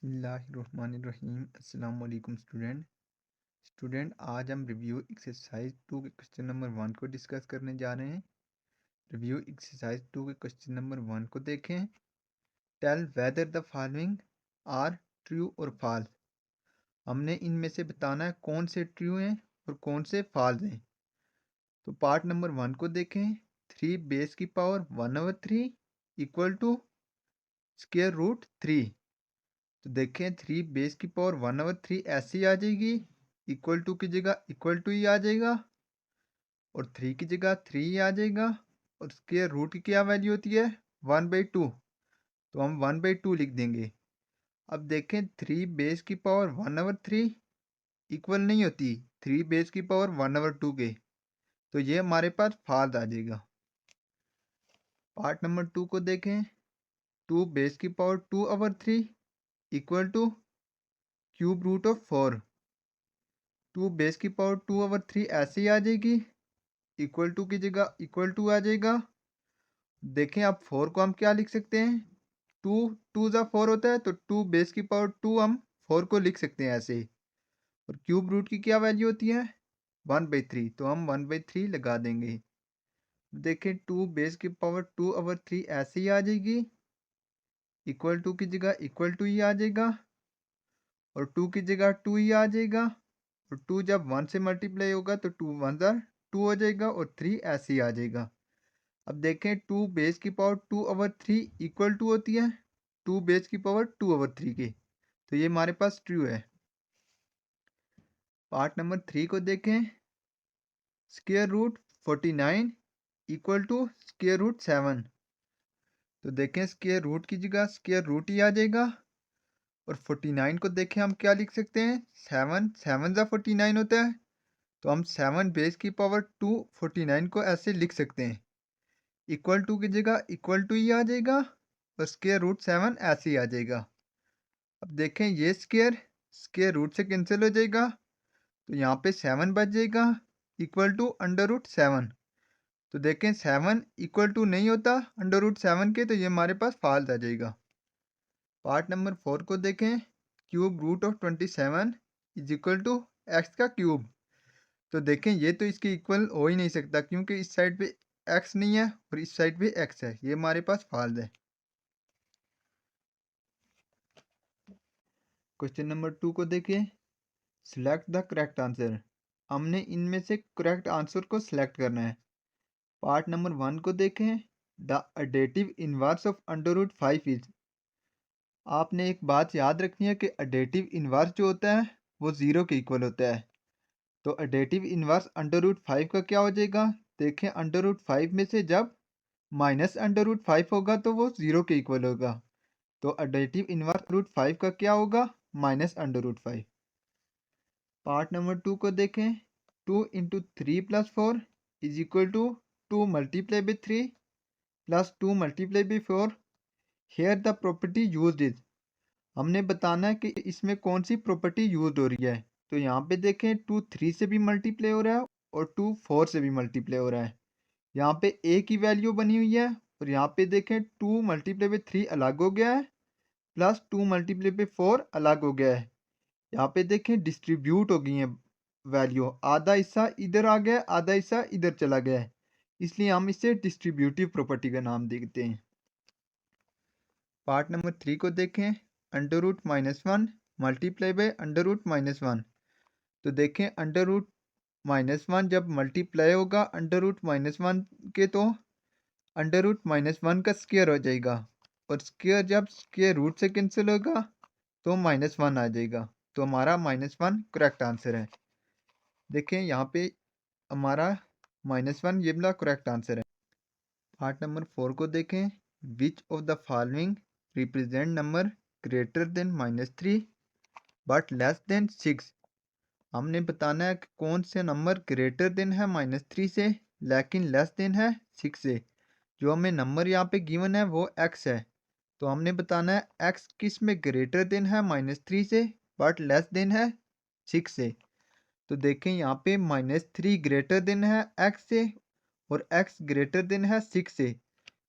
बिस्मिल्लाहिर्रहमानिर्रहीम। अस्सलाम वालेकुम स्टूडेंट आज हम रिव्यू एक्सरसाइज 2 के क्वेश्चन नंबर 1 को डिस्कस करने जा रहे हैं। रिव्यू एक्सरसाइज 2 के क्वेश्चन नंबर 1 को देखें। Tell whether the following are true और फॉल्स। हमने इनमें से बताना है कौन से ट्रू हैं और कौन से फॉल्स हैं। तो पार्ट नंबर 1 को देखें। 3 बेस की power 1/3 equal to square root 3। तो देखें 3 बेस की पावर 1/3 ऐसे ही आ जाएगी, इक्वल टू की जगह इक्वल टू ही आ जाएगा और 3 की जगह 3 ही आ जाएगा। और स्क्वायर रूट की क्या वैल्यू होती है 1/2, तो हम 1/2 लिख देंगे। अब देखें 3 बेस की पावर 1/3 इक्वल नहीं होती 3 बेस की पावर 1/2 के, तो ये हमारे पास फाल्स आ जाएगा। पार्ट नंबर 2 को देखें। 2 बेस की power 2/3 equal to cube root of 4। 2 base की पावर 2/3 ऐसे ही आ जाएगी, इक्वल टू की जगह इक्वल टू आ जाएगा। देखें अब 4 को हम क्या लिख सकते हैं, 2 2 ज़ा 4 होता है, तो 2 बेस की पावर 2 हम 4 को लिख सकते हैं ऐसे। और क्यूब रूट की क्या वैल्यू होती है 1/3, तो हम 1/3 लगा देंगे। देखें 2 बेस की पावर 2/3 ऐसे ही आ जाएगी, इक्वल टू की जगह इक्वल टू ही आ जाएगा और 2 की जगह 2 ही आ जाएगा। और 2 जब 1 से मल्टीप्लाई होगा तो 2 1 ज़ा 2 हो जाएगा और 3 ऐसे ही आ जाएगा। अब देखें 2 बेस की पावर 2/3 इक्वल टू होती है 2 बेस की पावर 2/3 के, तो ये हमारे पास ट्रू है। पार्ट नंबर 3 को देखें। Square root 49 equal to square root 7। तो देखें स्क्वायर रूट की जगह स्क्वायर रूट ही आ जाएगा और 49 को देखें हम क्या लिख सकते हैं 7 7 ज़ा 49 होता है, तो हम 7 बेस की पावर 2 49 को ऐसे लिख सकते हैं, इक्वल टू की जगह इक्वल टू ही आ जाएगा और स्क्वायर रूट 7 ऐसे ही आ जाएगा। अब देखें ये स्क्वायर स्क्वायर रूट से कैंसिल हो जाएगा, तो यहाँ पे 7 बच जाएगा इक्वल टू अंडर रूट 7। तो देखें 7 इक्वल टू नहीं होता अंडर रूट 7 के, तो ये हमारे पास फाल्स आ जाएगा। पार्ट नंबर 4 को देखें। Cube root of 27 is equal to x का क्यूब। तो देखें ये तो इसके इक्वल हो ही नहीं सकता क्योंकि इस साइड पे एक्स नहीं है और इस साइड पे एक्स है, ये हमारे पास फाल्स है। क्वेश्चन नंबर 2 को देखें। Select the correct answer. हमने इनमें से करेक्ट आंसर को सिलेक्ट करना है। पार्ट नंबर 1 को देखें। The additive inverse of under root 5 is. आपने एक बात याद रखनी है कि एडेटिव इनवर्स जो होता है वो 0 के इक्वल होता है। तो एडेटिव इनवर्स अंडर रूट 5 का क्या हो जाएगा, देखें अंडर रूट 5 में से जब माइनस अंडर रूट 5 होगा तो वो 0 के इक्वल होगा। तो एडेटिव इनवर्स रूट 5 का क्या होगा minus under root 5। Part number 2 को देखें। 2 into 3 plus 4 is equal to 2 multiply by 3 plus 2 multiply by 4। Here the property used is. हमने बताना है कि इसमें कौन सी प्रॉपर्टी यूज हो रही है। तो यहाँ पे देखें 2 3 से भी मल्टीप्लाई हो रहा है और 2 4 से भी मल्टीप्लाई हो रहा है। यहाँ पे ए की वैल्यू बनी हुई है और यहाँ पे देखें 2 मल्टीप्लाई बाई 3 अलग हो गया है प्लस 2 मल्टीप्लाई बाई 4 अलग हो गया है। यहाँ पे देखें डिस्ट्रीब्यूट हो गई है वैल्यू, आधा हिस्सा इधर आ गया आधा हिस्सा इधर चला गया है, इसलिए हम इसे डिस्ट्रीब्यूटिव प्रॉपर्टी का नाम देते हैं। पार्ट नंबर 3 को देखें। Under root -1 multiply by under root -1। तो देखें अंडर रूट -1 जब मल्टीप्लाई होगा अंडर रूट -1 के, तो अंडर रूट -1 का स्क्वायर हो जाएगा और स्क्वायर जब स्क्वायर रूट से कैंसिल होगा तो -1 आ जाएगा। तो हमारा -1 करेक्ट आंसर है। देखें यहाँ पे हमारा -1 ये वाला करेक्ट आंसर है। पार्ट नंबर 4 को देखें। Which of the following represent number greater than -3 but less than 6। हमने बताना है कि कौन से नंबर ग्रेटर देन है -3 से लेकिन लेस देन है 6 से। जो हमें नंबर यहाँ पे गिवन है वो x है, तो हमने बताना है x किस में ग्रेटर देन है -3 से बट लेस देन है 6 से। तो देखें यहाँ पे -3 ग्रेटर देन है x से और x ग्रेटर देन है 6 से।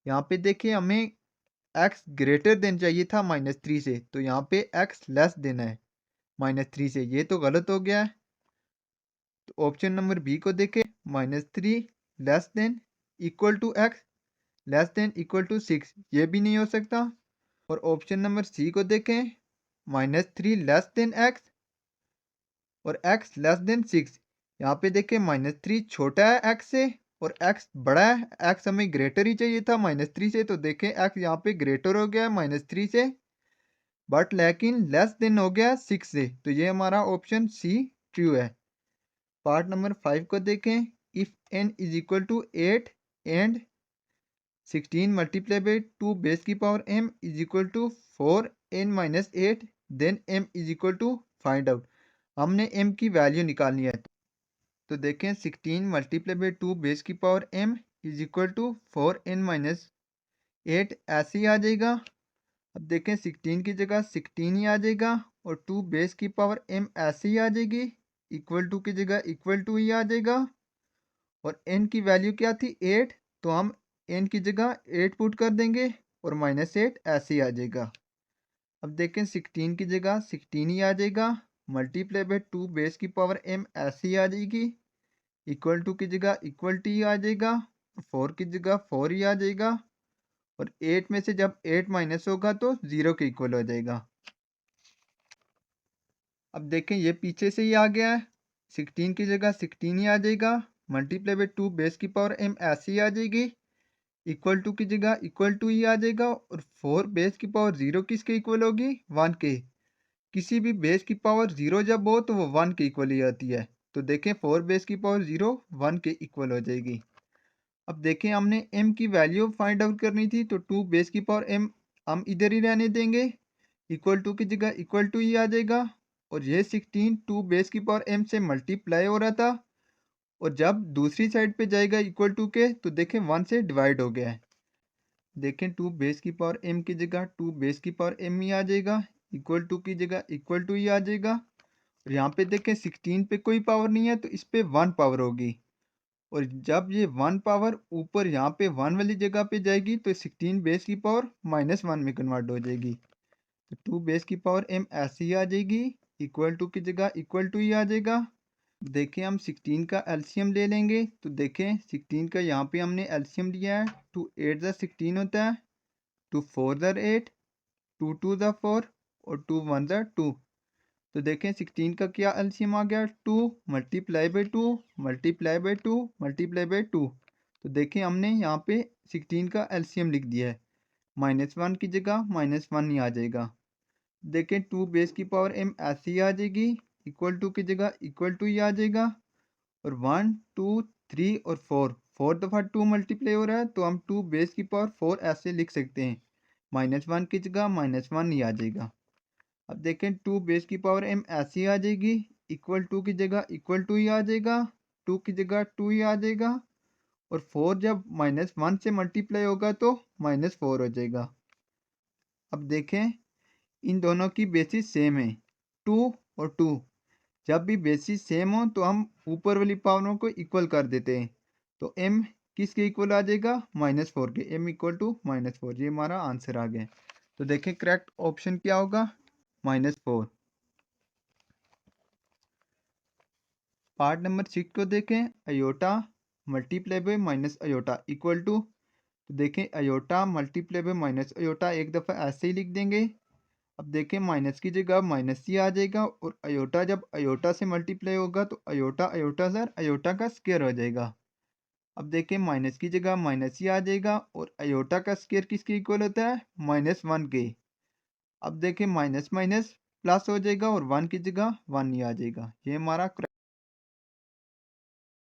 यहाँ पे देखें हमें एक्स ग्रेटर देन चाहिए था -3 से, तो यहाँ पे एक्स लेस देना है -3 से। ये तो गलत हो गया है। तो ऑप्शन नंबर बी को देखें, -3 less than equal to x less than equal to 6, ये भी नहीं हो सकता। और ऑप्शन नंबर सी को देखें, -3 लेस देन एक्स और x लेस देन 6। यहाँ पे देखें -3 छोटा है x से और x बड़ा है। x हमें ग्रेटर ही चाहिए था -3 से, तो देखें x यहाँ पे ग्रेटर हो गया है -3 से, बट लेकिन लेस देन हो गया 6 से, तो ये हमारा ऑप्शन सी ट्रू है। पार्ट नंबर 5 को देखें, if n is equal to 8 and 16 multiply by 2 base की power m is equal to 4n minus 8, then m is equal to find out. हमने m की वैल्यू निकालनी है, तो देखें 16 मल्टीप्लाई बाई 2 बेस की power m is equal to 4n minus 8 ऐसे ही आ जाएगा। अब देखें 16 की जगह 16 ही आ जाएगा और 2 बेस की पावर m ऐसे ही आ जाएगी, इक्वल टू की जगह इक्वल टू ही आ जाएगा। और n की वैल्यू क्या थी 8, तो हम n की जगह 8 पुट कर देंगे और -8 ऐसे ही आ जाएगा। अब देखें 16 की जगह 16 ही आ जाएगा, मल्टीप्लाई बाई 2 बेस की पावर m ऐसे ही आ जाएगी, इक्वल टू की जगह इक्वल टू ही आ जाएगा, 4 की जगह 4 ही आ जाएगा। और 8 में से जब 8 माइनस होगा तो 0 के इक्वल हो जाएगा। अब देखें ये पीछे से ही आ गया है, 16 की जगह 16 ही आ जाएगा, मल्टीप्लाई बाई 2 बेस की पावर m ऐसी ही आ जाएगी, इक्वल टू की जगह इक्वल टू ही आ जाएगा। और 4 बेस की पावर 0 किसके इक्वल होगी 1 के। किसी भी बेस की पावर 0 जब हो तो वो 1 के इक्वल ही आती है, तो देखें 4 बेस की पावर 0 1 के इक्वल हो जाएगी। अब देखें हमने m की वैल्यू फाइंड आउट करनी थी, तो 2 बेस की पावर m हम इधर ही रहने देंगे, इक्वल टू की जगह इक्वल टू ही आ जाएगा। और ये 16 2 बेस की पावर m से मल्टीप्लाई हो रहा था, और जब दूसरी साइड पे जाएगा इक्वल टू के, तो देखें 1 से डिवाइड हो गया है। देखें 2 बेस की पावर m की जगह 2 बेस की पावर m ही आ जाएगा, इक्वल टू की जगह इक्वल टू ही आ जाएगा। और यहाँ पे देखें 16 पे कोई पावर नहीं है, तो इस पे 1 पावर होगी, और जब ये 1 पावर ऊपर यहाँ पे 1 वाली जगह पे जाएगी तो 16 बेस की पावर -1 में कन्वर्ट हो जाएगी। तो 2 बेस की पावर m ऐसी ही आ जाएगी, इक्वल टू की जगह इक्वल टू ही आ जाएगा। देखें हम 16 का एलसीएम ले लेंगे, तो देखें 16 का यहाँ पे हमने एलसीएम लिया है, 2 8 ज़ा 16 होता है, 2 4 ज़ा 8, 2 2 ज़ा 4 और 2 1 ज़ा 2। तो देखें 16 का क्या एलसीएम आ गया 2 multiply by 2 multiply by 2 multiply by 2। तो देखें हमने यहाँ पे 16 का एलसीएम लिख दिया है, -1 की जगह -1 ही आ जाएगा। देखें 2 बेस की पावर m ऐसी ही आ जाएगी, इक्वल टू की जगह इक्वल टू ही आ जाएगा। और 1 2 3 और 4 दफ़ा 2 मल्टीप्लाई हो रहा है, तो हम 2 बेस की पावर 4 ऐसे लिख सकते हैं, -1 की जगह -1 ही आ जाएगा। अब देखें 2 बेस की पावर m ऐसी आ जाएगी, इक्वल टू की जगह इक्वल टू ही आ जाएगा, 2 की जगह 2 ही आ जाएगा। और 4 जब -1 से मल्टीप्लाई होगा तो -4 हो जाएगा। अब देखें इन दोनों की बेसिस सेम है, 2 और 2। जब भी बेसिस सेम हो तो हम ऊपर वाली पावरों को इक्वल कर देते हैं, तो m किसके इक्वल आ जाएगा -4 के, m इक्वल टू -4। ये हमारा आंसर आ गया। तो देखें करेक्ट ऑप्शन क्या होगा -4। पार्ट नंबर 6 को देखें, iota multiply by minus iota equal to. तो देखें iota multiply by minus iota एक दफ़ा ऐसे ही लिख देंगे। अब देखें माइनस की जगह माइनस ही आ जाएगा, और अयोटा जब अयोटा से मल्टीप्लाई होगा तो अयोटा अयोटा सर अयोटा का स्क्वायर हो जाएगा। अब देखें माइनस की जगह माइनस ही आ जाएगा, और अयोटा का स्क्वायर किसके इक्वल होता है -1 के। अब देखें माइनस माइनस प्लस हो जाएगा और 1 की जगह 1 ही आ जाएगा। ये हमारा